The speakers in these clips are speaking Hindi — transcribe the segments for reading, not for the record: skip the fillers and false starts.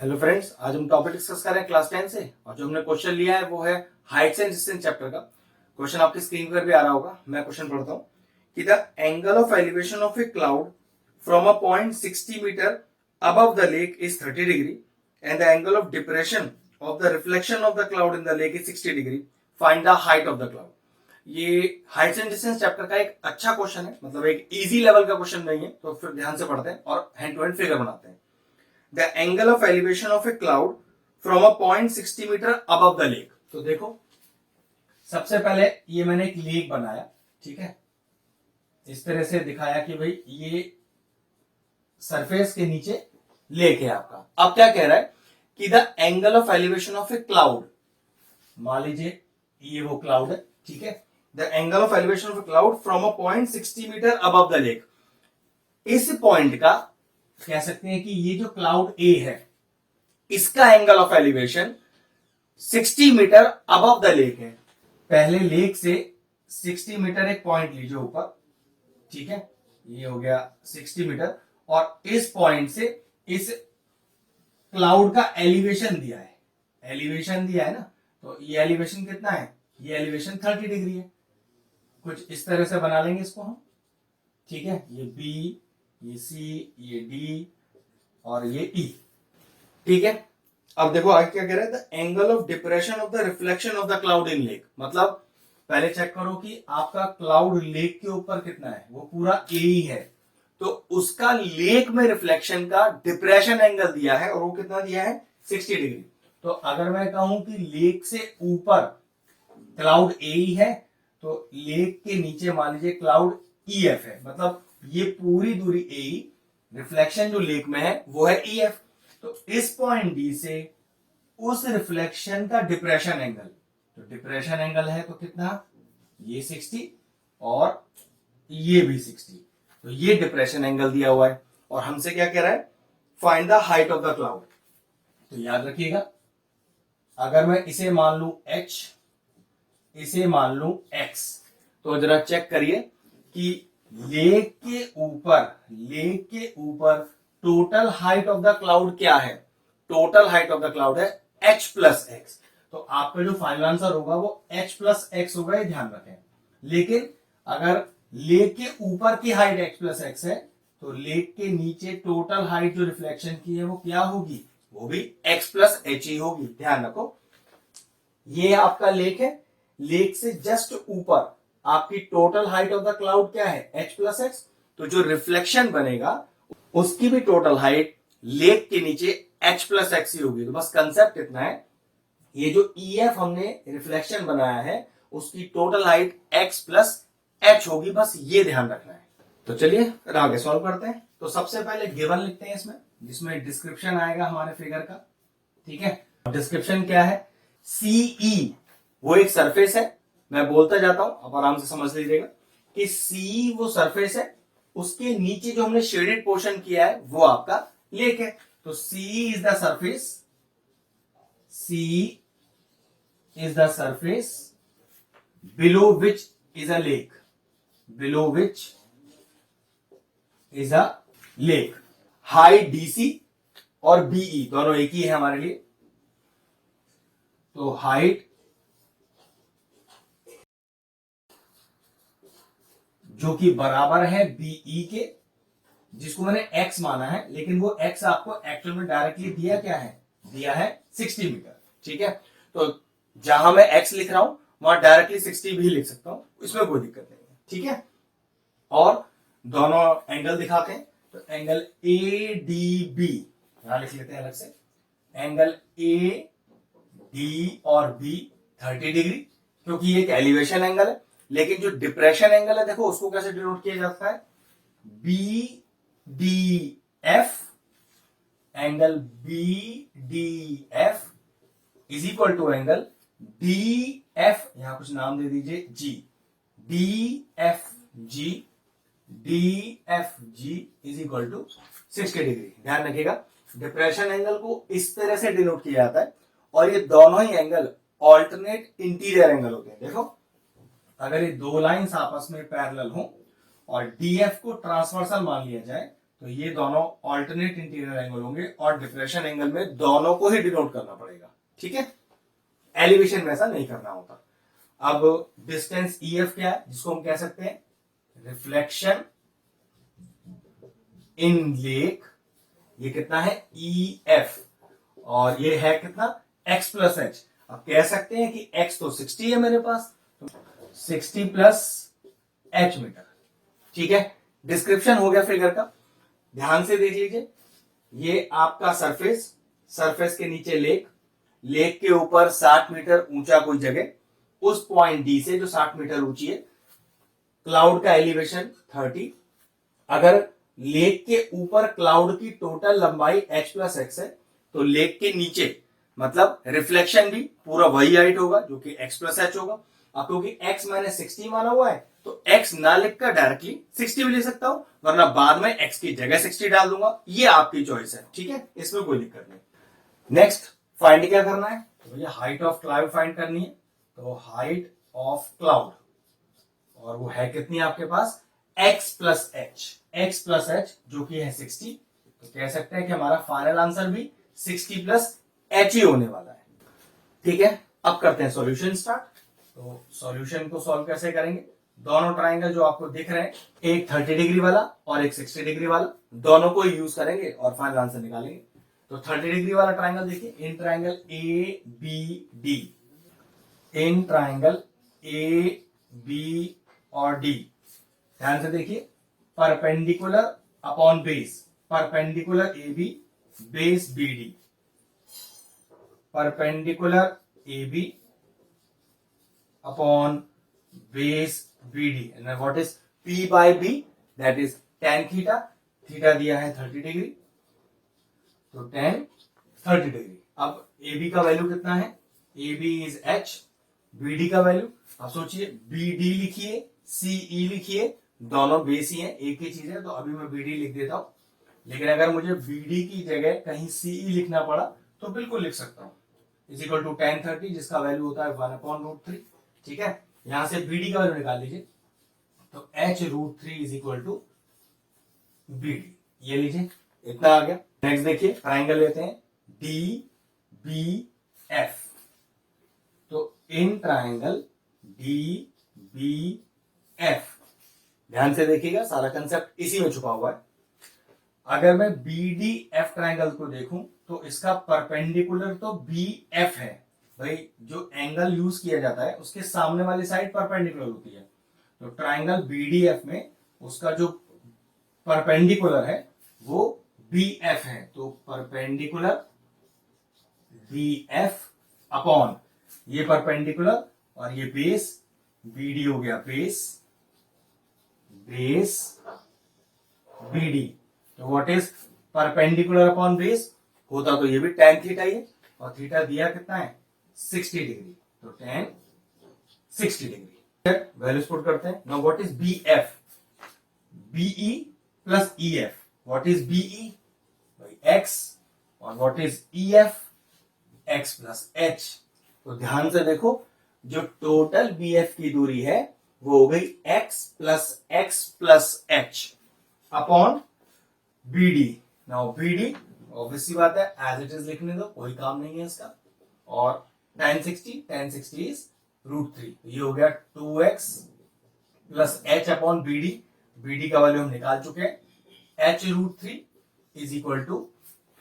हेलो फ्रेंड्स, आज हम टॉपिक डिस्कस कर रहे हैं क्लास 10 से। और जो हमने क्वेश्चन लिया है वो है हाइट्स एंड डिस्टेंस चैप्टर का। क्वेश्चन आपकी स्क्रीन पर भी आ रहा होगा, मैं क्वेश्चन पढ़ता हूँ कि the angle of elevation of a cloud from a point 60 meter above the lake is 30 degree and the angle of depression of the reflection of the cloud in the lake is 60 degree. Find the height of the cloud. ये हाइट्स एंड डिस्टेंस चैप्टर का एक अच्छा क्वेश्चन है, मतलब एक इजी लेवल का क्वेश्चन नहीं है, तो फिर ध्यान से पढ़ते हैं और हैंड टू हैंड फिगर बनाते हैं। The angle of elevation of a cloud from a point 60 meter above the lake. तो देखो, सबसे पहले ये मैंने एक लेक बनाया, ठीक है, इस तरह से दिखाया कि भाई ये सरफेस के नीचे लेक है आपका। अब क्या कह रहा है कि the angle of elevation of a cloud, मान लीजिए ये वो क्लाउड है, ठीक है, the angle of elevation of a cloud from a point 60 meter above the lake. इस पॉइंट का कह सकते हैं कि ये जो क्लाउड ए है इसका angle of elevation 60 meter above the lake है। पहले लेक से 60 मीटर एक पॉइंट लीजिए ऊपर, ठीक है, ये हो गया 60 मीटर, और इस पॉइंट से इस क्लाउड का एलिवेशन दिया है, एलिवेशन दिया है ना, तो ये एलिवेशन कितना है, ये एलिवेशन 30 डिग्री है। कुछ इस तरह से बना लेंगे इसको हम, ठीक है, ये बी, ये सी, ये डी और ये ई, ठीक है। अब देखो आगे क्या कह रहा है, the angle of depression of the reflection of the cloud in lake. मतलब पहले चेक करो कि आपका क्लाउड लेक के ऊपर कितना है, वो पूरा ए ही है, तो उसका लेक में रिफ्लेक्शन का डिप्रेशन एंगल दिया है और वो कितना दिया है, 60 डिग्री। तो अगर मैं कहूं कि लेक से ऊपर क्लाउड ए ही है, तो लेक के नीचे मान लीजिए क्लाउड ई एफ है, मतलब ये पूरी दूरी ए, रिफ्लेक्शन जो लेक में है वो है ई एफ। तो इस पॉइंट डी से उस रिफ्लेक्शन का डिप्रेशन एंगल, तो डिप्रेशन एंगल है तो कितना, ये 60 और ये भी 60, तो ये डिप्रेशन एंगल दिया हुआ है। और हमसे क्या कह रहा है, find the height of the cloud. तो याद रखिएगा, अगर मैं इसे मान लू h, इसे मान लू x, तो जरा चेक करिए कि लेक के ऊपर total height of the cloud क्या है। Total height of the cloud है h प्लस एक्स, तो आपका जो फाइनल आंसर होगा वो h प्लस एक्स होगा, ये ध्यान रखें। लेकिन अगर लेक के ऊपर की हाइट x प्लस एक्स है, तो लेक के नीचे टोटल हाइट जो रिफ्लेक्शन की है वो क्या होगी, वो भी x प्लस एच ही होगी, ध्यान रखो। ये आपका लेक है, लेक से जस्ट ऊपर आपकी total height of the cloud क्या है, h प्लस एक्स, तो जो रिफ्लेक्शन बनेगा उसकी भी टोटल हाइट लेक के नीचे h प्लस एक्स ही होगी। तो बस कंसेप्ट इतना है, ये जो EF हमने रिफ्लेक्शन बनाया है उसकी total height x plus h होगी, बस ये ध्यान रखना है। तो चलिए आगे सॉल्व करते हैं। तो सबसे पहले गिवन लिखते हैं इसमें, जिसमें डिस्क्रिप्शन आएगा हमारे फिगर का, ठीक है। डिस्क्रिप्शन क्या है, CE वो एक सरफेस है, मैं बोलता जाता हूं, आप आराम से समझ लीजिएगा कि CE वो सरफेस है, उसके नीचे जो हमने शेडेड पोर्शन किया है वो आपका लेक है। तो CE is the surface, CE is the surface below which is a lake, below which is a lake. Height DC और BE दोनों एक ही है हमारे लिए, तो हाइट जो कि बराबर है BE के, जिसको मैंने x माना है, लेकिन वो x आपको एक्चुअल में डायरेक्टली दिया क्या है, दिया है 60 मीटर, ठीक है। तो जहां मैं x लिख रहा हूं वहां डायरेक्टली 60 भी लिख सकता हूं, इसमें कोई दिक्कत नहीं है, ठीक है। और दोनों एंगल दिखाते हैं, तो एंगल ADB यहां लिख लेते हैं अलग से, एंगल AD और B 30 डिग्री, क्योंकि ये एक एलिवेशन एंगल है। लेकिन जो डिप्रेशन एंगल है देखो उसको कैसे डिनोट किया जाता है, BDF, angle BDF is equal to angle DF, यहां कुछ नाम दे दीजिए G, DFG, DFG इज इक्वल टू 60 डिग्री। ध्यान रखिएगा, डिप्रेशन एंगल को इस तरह से डिनोट किया जाता है, और ये दोनों ही एंगल ऑल्टरनेट इंटीरियर एंगल होते हैं। देखो अगर ये दो लाइंस आपस में पैरेलल हो और DF को ट्रांसवर्सल मान लिया जाए, तो ये दोनों ऑल्टरनेट इंटीरियर एंगल होंगे और डिप्रेशन एंगल में दोनों को ही डिनोट करना पड़ेगा, ठीक है। एलिवेशन में ऐसा नहीं करना होता। अब डिस्टेंस EF क्या है, जिसको हम कह सकते हैं रिफ्लेक्शन इन लेक, ये कितना है EF, और ये है कितना x प्लस एच। अब कह सकते हैं कि x तो 60 है मेरे पास, तो 60 प्लस h मीटर, ठीक है। डिस्क्रिप्शन हो गया फिगर का, ध्यान से देख लीजिए। ये आपका सरफेस, सरफेस के नीचे लेक, लेक के ऊपर 60 मीटर ऊंचा कोई जगह, उस पॉइंट डी से जो 60 मीटर ऊंची है, क्लाउड का एलिवेशन 30। अगर लेक के ऊपर क्लाउड की टोटल लंबाई h प्लस एक्स है, तो लेक के नीचे मतलब रिफ्लेक्शन भी पूरा वही हाइट होगा जो कि x प्लस एच होगा। अब क्योंकि x मैंने 60 माना हुआ है, तो x ना लिखकर डायरेक्टली 60 भी ले सकता हूं, वरना बाद में x की जगह 60 डाल दूंगा, ये आपकी चॉइस है, ठीक है, इसमें कोई दिक्कत नहीं। नेक्स्ट फाइंड क्या करना है, तो भैया हाइट ऑफ क्लाउड फाइंड करनी है। तो हाइट ऑफ क्लाउड, और वो है कितनी आपके पास x प्लस एच जो कि है 60। तो कह सकते हैं कि हमारा फाइनल आंसर भी 60 प्लस एच ही होने वाला है, ठीक है। अब करते हैं सॉल्यूशन स्टार्ट। तो सॉल्यूशन को सॉल्व कैसे करेंगे, दोनों ट्राइंगल जो आपको दिख रहे हैं, एक 30 डिग्री वाला और एक 60 डिग्री वाला, दोनों को यूज करेंगे और फाइनल आंसर निकालेंगे। तो 30 डिग्री वाला ट्राइंगल देखिए, in triangle ABD, in triangle AB और D, ध्यान से देखिए, perpendicular upon base, perpendicular AB base BD, perpendicular AB upon base BD, and what is P by B, that is tan theta, theta दिया है 30 डिग्री, तो tan 30 डिग्री। अब AB का वैल्यू कितना है, AB इज H, BD का वैल्यू, अब सोचिए BD लिखिए CE लिखिए, दोनों बेस ही है, एक ही चीज है, तो अभी मैं BD लिख देता हूं। लेकिन अगर मुझे BD की जगह कहीं CE लिखना पड़ा तो बिल्कुल लिख सकता हूं, इज इक्वल टू tan 30, जिसका वैल्यू होता है 1/√3, ठीक है। यहां से BD का वैल्यू निकाल लीजिए, तो h√3 is equal to BD, ये लीजिए, इतना आ गया। नेक्स्ट देखिए, ट्राइंगल लेते हैं DBF। तो इन ट्राइंगल DBF, ध्यान से देखिएगा, सारा कंसेप्ट इसी में छुपा हुआ है। अगर मैं BDF ट्राइंगल को देखूं, तो इसका परपेंडिकुलर तो BF है, भाई जो एंगल यूज किया जाता है उसके सामने वाली साइड परपेंडिकुलर होती है। तो ट्राइंगल BDF में उसका जो परपेंडिकुलर है वो BF है, तो परपेंडिकुलर BF अपॉन ये परपेंडिकुलर और ये बेस BD हो गया, बेस BD। तो what is perpendicular upon base, होता तो ये भी tan थीटा ही है, और थीटा दिया कितना है 60 डिग्री, तो tan 60 डिग्री। वैल्यूज पुट करते हैं। Now what is BF, BE plus EF, what is BE भाई x, और what is EF x plus h। तो ध्यान से देखो, जो टोटल BF की दूरी है वो हो गई x plus h upon BD। Now BD obviously बात है एज इट इज लिखने दो, कोई काम नहीं है इसका, और tan 60 इज √3, ये हो गया 2x plus h upon BD। BD का वैल्यू हम निकाल चुके हैं, h√3 is equal to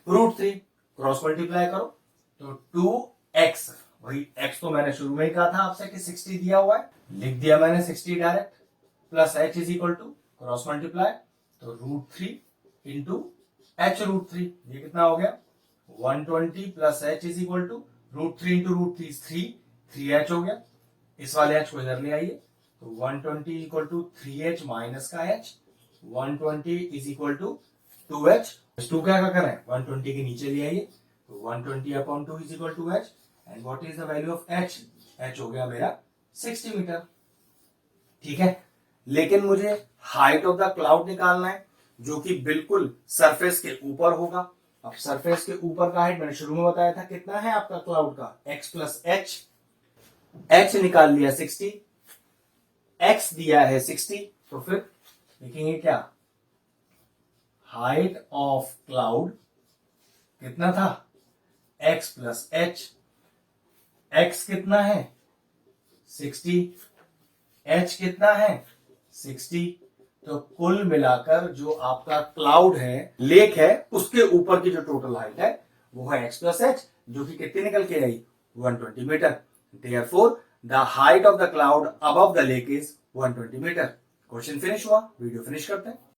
√3, cross multiply करो तो 2x, वही x तो मैंने शुरू में ही कहा था आपसे कि 60 दिया हुआ है, लिख दिया मैंने 60 direct, plus h is equal to cross multiply, तो √3 इंटू h√3, ये कितना हो गया 120 plus h is equal to √3 into √3 3h हो गया। इस वाले h को इधर ले आइए, तो 120 इक्वल टू 3h माइनस का h, 120 is equal to 2h, 2 क्या करें 120 के नीचे ले आइए, तो 120 upon 2 is equal to h, and what is the value of h, h हो गया मेरा 60 मीटर, ठीक है। लेकिन मुझे हाइट ऑफ द क्लाउड निकालना है, जो कि बिल्कुल सरफेस के ऊपर होगा। अब सरफेस के ऊपर का हाइट मैंने शुरू में बताया था कितना है आपका क्लाउड का, x प्लस h, h निकाल लिया 60, x दिया है 60, तो फिर लिखेंगे क्या, हाइट ऑफ क्लाउड कितना था, x प्लस एच। x कितना है 60, h कितना है 60। तो कुल मिलाकर जो आपका क्लाउड है, लेक है, उसके ऊपर की जो टोटल हाइट है वो है x प्लस एच, जो कि कितनी निकल के आई 120 metre. Therefore, the height of the cloud above the lake is 120 meter. Question finish हुआ, वीडियो फिनिश करते हैं।